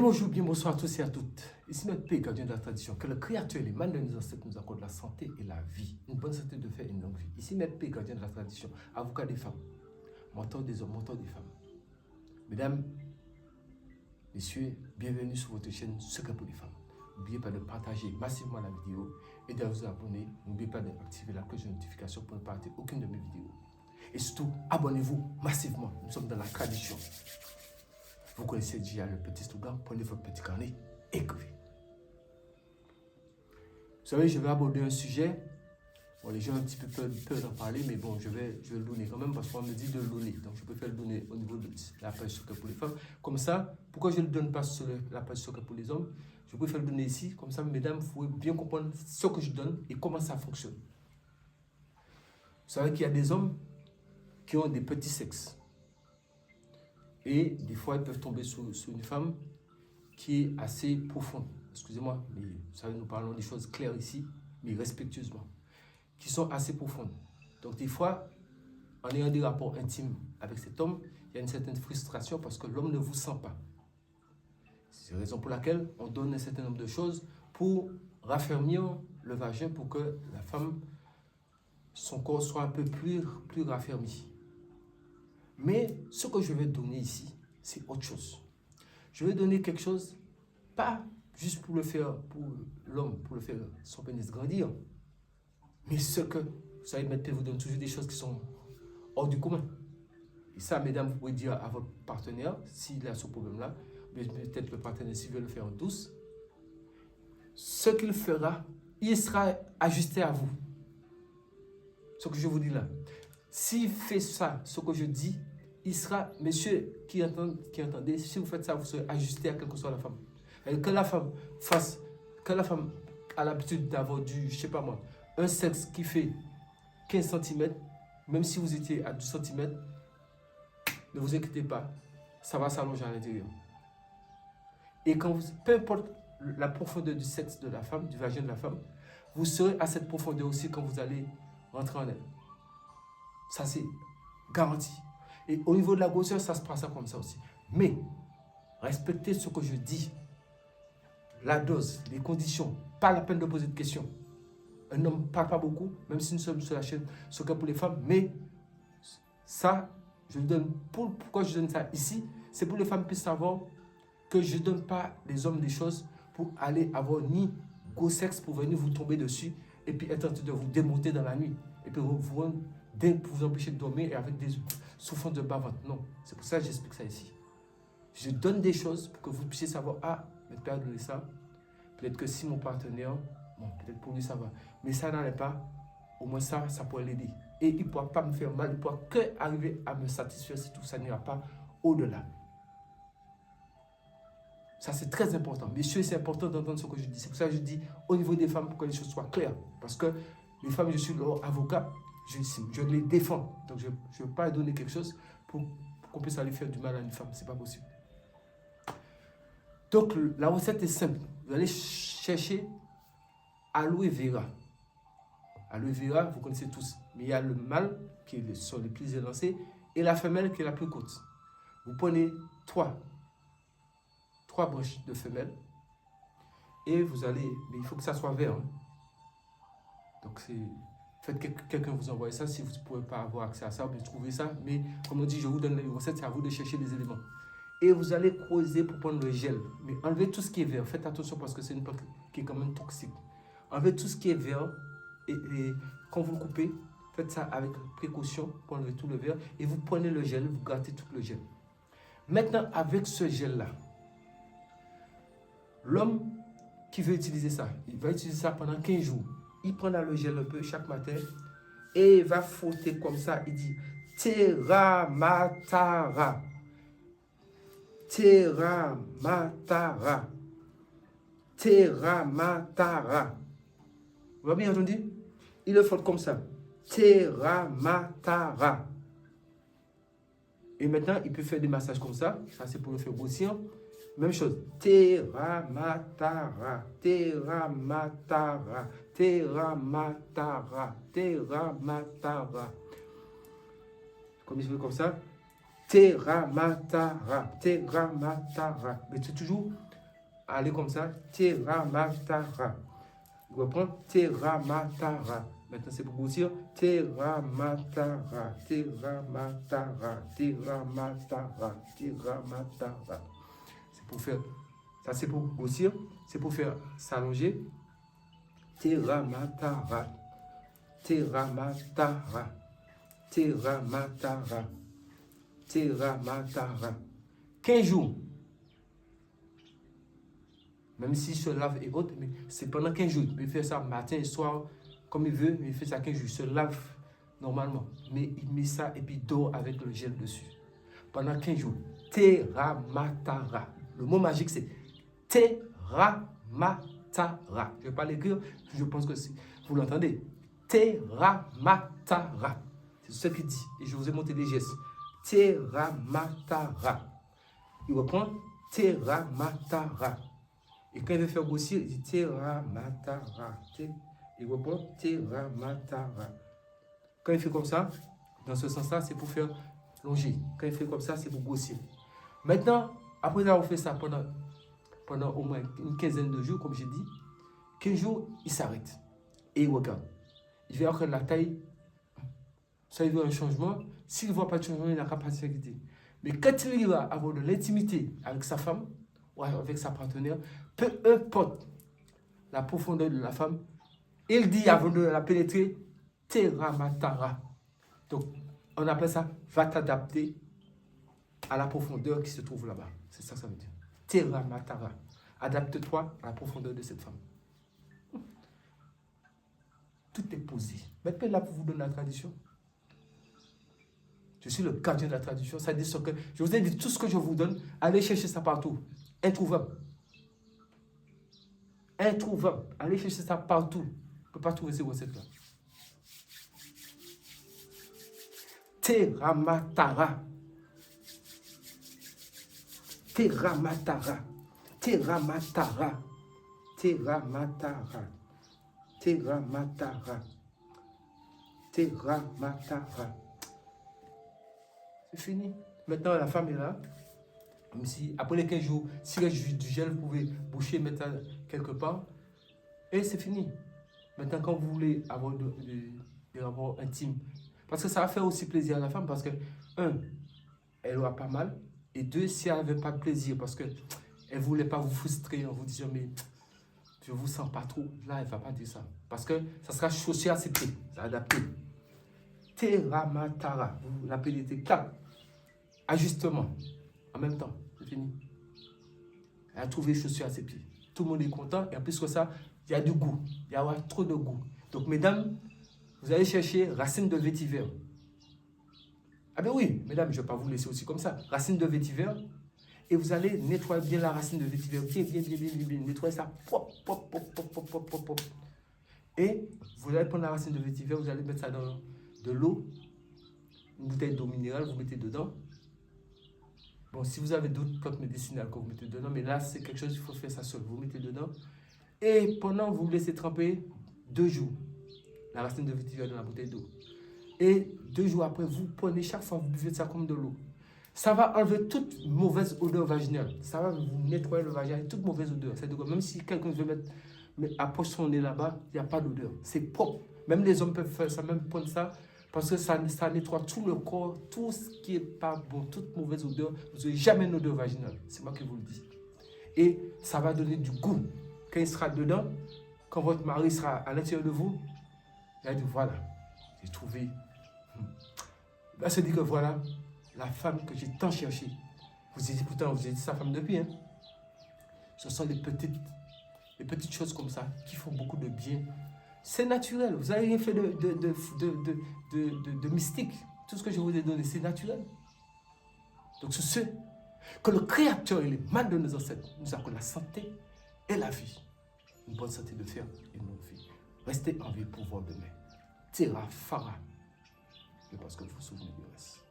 Bonjour, bien bonsoir à tous et à toutes. Ici notre Père, gardien de la tradition, que le Créateur et les mains de nos ancêtres nous accordent la santé et la vie, une bonne santé de faire une longue vie. Ici notre Père, gardien de la tradition, avocat des femmes, mentor des hommes, mentor des femmes. Mesdames, messieurs, bienvenue sur votre chaîne Secret pour les femmes. N'oubliez pas de partager massivement la vidéo et de vous abonner. N'oubliez pas d'activer la cloche de notification pour ne pas rater aucune de mes vidéos. Et surtout, abonnez-vous massivement. Nous sommes dans la tradition. Vous connaissez déjà le petit slogan, prenez votre petit carnet, écrivez. Vous savez, je vais aborder un sujet. Bon, les gens ont un petit peu peur d'en parler, mais bon, je vais le donner quand même parce qu'on me dit de le donner. Donc, je préfère le donner au niveau de la page Secret pour les femmes. Comme ça, pourquoi je ne le donne pas sur la page Secret pour les hommes? Je préfère le donner ici. Comme ça, mesdames, vous pouvez bien comprendre ce que je donne et comment ça fonctionne. Vous savez qu'il y a des hommes qui ont des petits sexes. Et des fois, ils peuvent tomber sur une femme qui est assez profonde. Excusez-moi, mais vous savez, nous parlons des choses claires ici, mais respectueusement. Qui sont assez profondes. Donc des fois, en ayant des rapports intimes avec cet homme, il y a une certaine frustration parce que l'homme ne vous sent pas. C'est la raison pour laquelle on donne un certain nombre de choses pour raffermir le vagin, pour que la femme, son corps soit un peu plus raffermi. Mais ce que je vais donner ici, c'est autre chose. Je vais donner quelque chose, pas juste pour le faire, pour l'homme, pour le faire son pénis grandir, mais ce que, vous savez, maintenant, vous donne toujours des choses qui sont hors du commun. Et ça, mesdames, vous pouvez dire à votre partenaire, s'il a ce problème-là, peut-être le partenaire, s'il veut le faire en douce, ce qu'il fera, il sera ajusté à vous. Ce que je vous dis là. S'il fait ça, ce que je dis, il sera, messieurs qui entendez, si vous faites ça, vous serez ajusté à quelle que soit la femme. Et que la femme a l'habitude d'avoir du, je sais pas moi, un sexe qui fait 15 cm, même si vous étiez à 12 cm, ne vous inquiétez pas, ça va s'allonger à l'intérieur. Et quand vous, peu importe la profondeur du sexe de la femme, du vagin de la femme, vous serez à cette profondeur aussi quand vous allez rentrer en elle. Ça, c'est garanti. Et au niveau de la grosseur, ça se passe comme ça aussi. Mais, respectez ce que je dis. La dose, les conditions, pas la peine de poser de questions. Un homme ne parle pas beaucoup, même si nous sommes sur la chaîne Secret pour les femmes, mais ça, je le donne. Pourquoi je donne ça ici? C'est pour que les femmes puissent savoir que je ne donne pas les hommes des choses pour aller avoir ni gros sexe pour venir vous tomber dessus et puis être en train de vous démonter dans la nuit. Et puis vous empêcher de dormir et avec des souffrances de bas-ventre. Non, c'est pour ça que j'explique ça ici. Je donne des choses pour que vous puissiez savoir, ah, notre père a donné ça. Peut-être que si mon partenaire, bon, peut-être pour lui ça va. Mais ça n'allait pas, au moins ça pourrait l'aider. Et il ne pourra pas me faire mal, il ne pourra que arriver à me satisfaire si tout ça n'ira pas au-delà. Ça, c'est très important. Messieurs, c'est important d'entendre ce que je dis. C'est pour ça que je dis au niveau des femmes pour que les choses soient claires. Parce que les femmes, je suis leur avocat, je les défends. Donc, je ne veux pas donner quelque chose pour qu'on puisse aller faire du mal à une femme. Ce n'est pas possible. Donc, la recette est simple. Vous allez chercher aloe vera. Aloe vera, vous connaissez tous. Mais il y a le mâle, qui sont les plus élancés, et la femelle, qui est la plus courte. Vous prenez trois branches de femelle, et vous allez, mais il faut que ça soit vert. Hein. Donc, faites que quelqu'un vous envoie ça, si vous ne pouvez pas avoir accès à ça, vous trouvez ça. Mais comme on dit, je vous donne les recettes, c'est à vous de chercher les éléments. Et vous allez creuser pour prendre le gel. Mais enlevez tout ce qui est vert. Faites attention parce que c'est une plante qui est quand même toxique. Enlevez tout ce qui est vert. Et quand vous le coupez, faites ça avec précaution pour enlever tout le vert. Et vous prenez le gel, vous grattez tout le gel. Maintenant, avec ce gel-là, l'homme qui veut utiliser ça, il va utiliser ça pendant 15 jours. Il prend le gel un peu chaque matin et il va frotter comme ça. Il dit Tera Matara. Tera Matara. Tera Matara. Vous avez bien entendu? Il le frotte comme ça. Tera Matara. Et maintenant, il peut faire des massages comme ça. Ça, c'est pour le faire grossir. Même chose. Tera Matara. Tera Matara. Tera Matara. Tera Matara. Comme il se fait comme ça. Tera Matara. Tera Matara. Mais c'est toujours aller comme ça. Teramatara. Il reprend Teramatara. Maintenant, c'est pour grossir. Teramatara. Teramatara. Teramatara. Teramatara. C'est pour faire. Ça, c'est pour grossir. C'est pour faire s'allonger. Teramatara. Teramatara. Teramatara. Teramatara. 15 jours. Même s'il se lave et autres, mais c'est pendant 15 jours. Il peut faire ça matin et soir, comme il veut, mais il fait ça 15 jours. Il se lave normalement. Mais il met ça et puis il dort avec le gel dessus. Pendant 15 jours. Teramatara. Le mot magique, c'est Teramatara. Je ne vais pas l'écrire, je pense que vous l'entendez. Teramatara. C'est ce qu'il dit. Et je vous ai montré des gestes. Teramatara. Il reprend Teramatara. Et quand il veut faire grossir, il dit Teramatara. Il reprend Teramatara. Quand il fait comme ça, dans ce sens-là, c'est pour faire longer. Quand il fait comme ça, c'est pour grossir. Maintenant, après avoir fait ça pendant au moins une quinzaine de jours, comme j'ai dit, 15 jours, il s'arrête. Et il regarde. Il verra que la taille, ça il veut un changement. S'il ne voit pas de changement, il n'a qu'à passer. Mais quand il va avoir de l'intimité avec sa femme, ou avec sa partenaire, peu importe la profondeur de la femme, il dit avant de la pénétrer, Teramatara. Donc, on appelle ça, va t'adapter à la profondeur qui se trouve là-bas. C'est ça que ça veut dire. Teramatara. Adapte-toi à la profondeur de cette femme. Tout est posé. Maintenant, là, pour vous donner la tradition. Je suis le gardien de la tradition. Ça dit ce que je vous ai dit, tout ce que je vous donne, allez chercher ça partout. Introuvable. Introuvable. Allez chercher ça partout. On ne peut pas trouver ces recettes-là. Teramatara. Teramatara. Teramatara. Teramatara. Teramatara. Teramatara. C'est fini. Maintenant, la femme est là. Même si, après les 15 jours, si il reste du gel, vous pouvez boucher, mettre ça quelque part. Et c'est fini. Maintenant, quand vous voulez avoir des rapports intimes, parce que ça va faire aussi plaisir à la femme, parce que, un, elle aura pas mal. Et deux, si elle n'avait pas de plaisir, parce qu'elle ne voulait pas vous frustrer en vous disant, mais je ne vous sens pas trop. Là, elle ne va pas dire ça. Parce que ça sera chaussé à ses pieds. C'est adapté. Teramatara. Vous l'appelez T4. Ajustement. En même temps. C'est fini. Elle a trouvé chaussures à ses pieds. Tout le monde est content. Et en plus que ça, il y a du goût. Il y aura trop de goût. Donc, mesdames, vous allez chercher racine de vétiver. Ah ben oui, mesdames, je ne vais pas vous laisser aussi comme ça. Racine de vétiver. Et vous allez nettoyer bien la racine de vétiver. Bien. Nettoyer ça. Pop. Et vous allez prendre la racine de vétiver, vous allez mettre ça dans de l'eau. Une bouteille d'eau minérale, vous mettez dedans. Bon, si vous avez d'autres plantes médicinales que vous mettez dedans, mais là, c'est quelque chose, il faut faire ça seul. Vous mettez dedans. Et pendant, vous laissez tremper 2 jours. La racine de vétiver dans la bouteille d'eau. Et 2 jours après, vous prenez chaque fois, vous buvez ça comme de l'eau. Ça va enlever toute mauvaise odeur vaginale. Ça va vous nettoyer le vagin, toute mauvaise odeur. C'est-à-dire que même si quelqu'un veut mettre, approche son nez là-bas, il n'y a pas d'odeur. C'est propre. Même les hommes peuvent faire ça, même prendre ça, parce que ça nettoie tout le corps, tout ce qui n'est pas bon, toute mauvaise odeur. Vous n'aurez jamais une odeur vaginale. C'est moi qui vous le dis. Et ça va donner du goût. Quand il sera dedans, quand votre mari sera à l'intérieur de vous, il va dire, voilà, j'ai trouvé. Il va se dire que voilà, la femme que j'ai tant cherchée. Vous avez dit pourtant, vous avez dit sa femme depuis. Hein? Ce sont les petites choses comme ça qui font beaucoup de bien. C'est naturel. Vous n'avez rien fait de mystique. Tout ce que je vous ai donné, c'est naturel. Donc c'est ce que le Créateur et les mains de nos ancêtres nous accordent la santé et la vie. Une bonne santé de fer et une longue vie. Restez en vie pour voir demain. Tera Fara. Je pense que vous vous souvenez du reste.